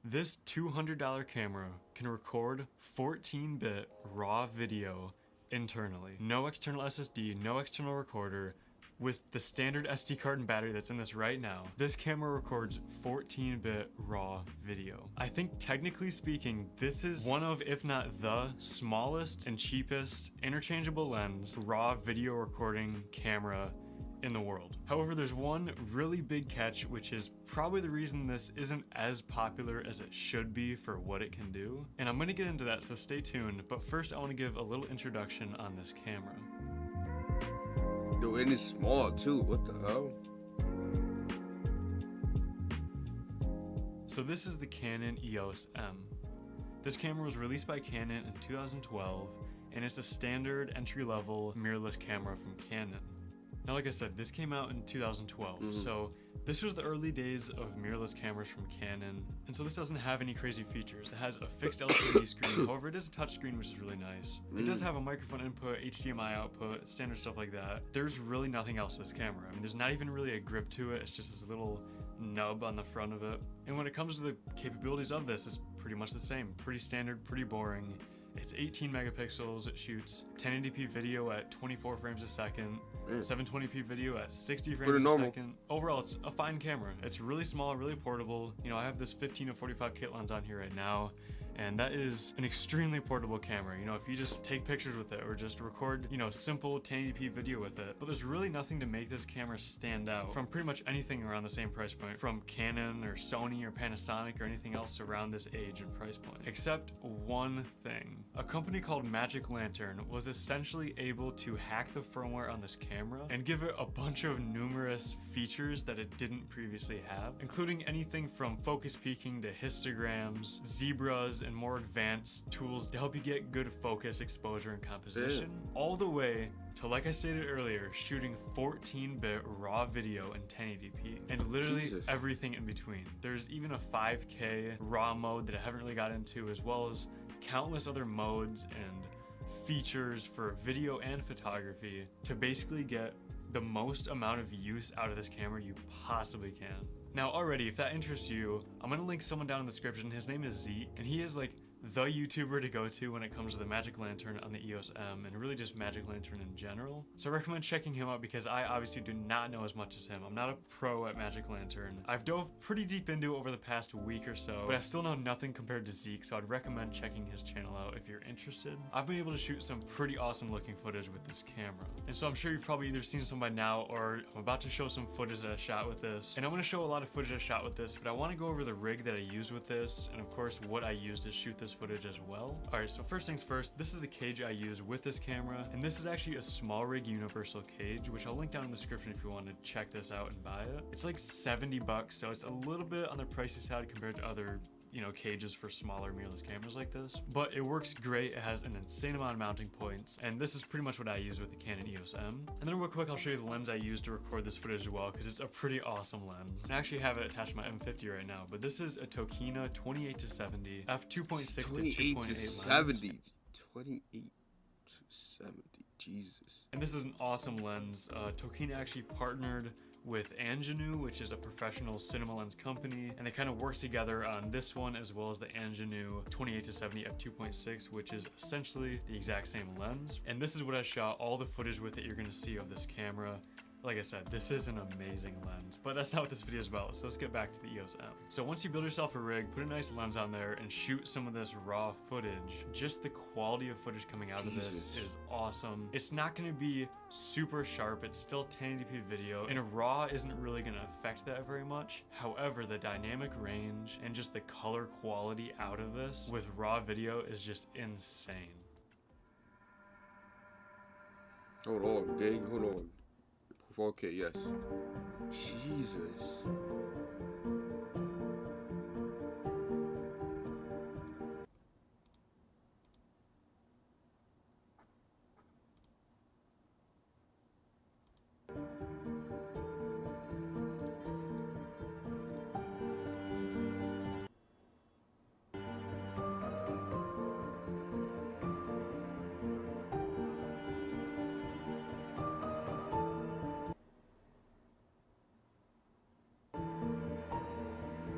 This $200 camera can record 14-bit RAW video internally. No external SSD, no external recorder. With the standard SD card and battery that's in this right now, this camera records 14-bit RAW video. I think technically speaking, this is one of, if not the smallest and cheapest interchangeable lens RAW video recording camera in the world. However, there's one really big catch, which is probably the reason this isn't as popular as it should be for what it can do. And I'm gonna get into that, so stay tuned. But first, I wanna give a little introduction on this camera. Yo, and it's small too, what the hell? So this is the Canon EOS M. This camera was released by Canon in 2012, and it's a standard entry-level mirrorless camera from Canon. Now, like I said, this came out in 2012, so this was the early days of mirrorless cameras from Canon, and so this doesn't have any crazy features. It has a fixed LCD screen, however it is a touchscreen, which is really nice. It does have a microphone input, HDMI output, standard stuff like that. There's really nothing else to this camera. I mean, there's not even really a grip to it, it's just this little nub on the front of it. And when it comes to the capabilities of this, it's pretty much the same. Pretty standard, pretty boring. It's 18 megapixels, it shoots 1080p video at 24 frames a second, 720p video at 60 frames a second. Overall, it's a fine camera. It's really small, really portable. You know, I have this 15 to 45 kit lens on here right now, and that is an extremely portable camera. You know, if you just take pictures with it or just record, you know, simple 1080p video with it. But there's really nothing to make this camera stand out from pretty much anything around the same price point, from Canon or Sony or Panasonic or anything else around this age and price point. Except one thing. A company called Magic Lantern was essentially able to hack the firmware on this camera and give it a bunch of numerous features that it didn't previously have, including anything from focus peaking to histograms, zebras, and more advanced tools to help you get good focus, exposure, and composition, all the way to, like I stated earlier, shooting 14-bit RAW video in 1080p, and literally everything in between. There's even a 5K RAW mode that I haven't really got into, as well as countless other modes and features for video and photography to basically get the most amount of use out of this camera you possibly can. Now already, if that interests you, I'm gonna link someone down in the description. His name is Zeke, and he is like the YouTuber to go to when it comes to the Magic Lantern on the EOS M, and really just Magic Lantern in general. So I recommend checking him out because I obviously do not know as much as him. I'm not a pro at Magic Lantern. I've dove pretty deep into it over the past week or so, but I still know nothing compared to Zeke, so I'd recommend checking his channel out if you're interested. I've been able to shoot some pretty awesome looking footage with this camera, and so I'm sure you've probably either seen some by now, or I'm about to show some footage that I shot with this. And I'm going to show a lot of footage I shot with this, but I want to go over the rig that I used with this, and of course what I used to shoot this footage as well. Alright, so first things first, this is the cage I use with this camera, and this is actually a small rig universal cage, which I'll link down in the description if you want to check this out and buy it. It's like 70 bucks, so it's a little bit on the pricey side compared to other, you know, cages for smaller mirrorless cameras like this, but it works great. It has an insane amount of mounting points, and this is pretty much what I use with the Canon EOS M. And then real quick, I'll show you the lens I used to record this footage as well, because it's a pretty awesome lens. I actually have it attached to my M50 right now, but this is a Tokina 28-70 f2.6 to 2.8 lens. 28 to 70, Jesus. And this is an awesome lens. Tokina actually partnered with Angenu, which is a professional cinema lens company, and they kind of work together on this one as well as the Angenu 28-70 f2.6, which is essentially the exact same lens. And this is what I shot all the footage with that you're going to see of this camera. Like I said, this is an amazing lens, but that's not what this video is about, so let's get back to the EOS M. So once you build yourself a rig, put a nice lens on there and shoot some of this raw footage. Just the quality of footage coming out of this is awesome. It's not going to be super sharp, it's still 1080p video, and raw isn't really going to affect that very much. However, the dynamic range and just the color quality out of this with raw video is just insane. Hold on, gang, hold on. 4K, yes. Jesus.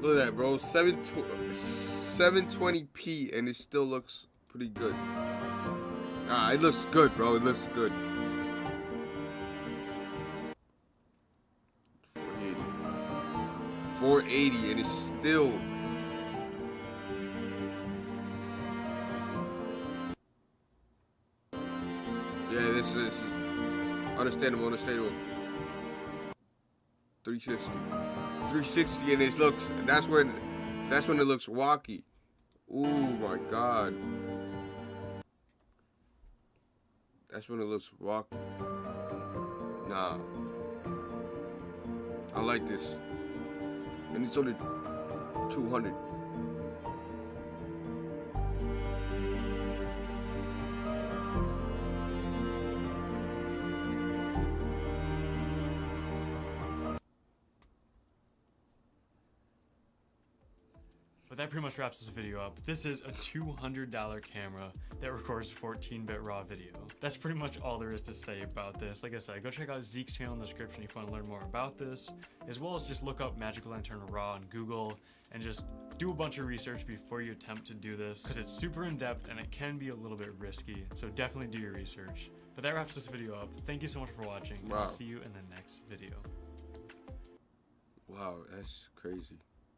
Look at that, bro. 720p, and it still looks pretty good. Ah, it looks good, bro. It looks good. 480, and it's still. Yeah, this is understandable. 360, and it looks. That's when it looks wacky. Oh my god. That's when it looks wacky. Nah. I like this. And it's only 200. But that pretty much wraps this video up. This is a $200 camera that records 14-bit raw video. That's pretty much all there is to say about this. Like I said, go check out Zeke's channel in the description if you want to learn more about this, as well as just look up Magic Lantern Raw on Google and just do a bunch of research before you attempt to do this, because it's super in-depth and it can be a little bit risky, so definitely do your research. But that wraps this video up. Thank you so much for watching, and I'll see you in the next video. Wow, that's crazy.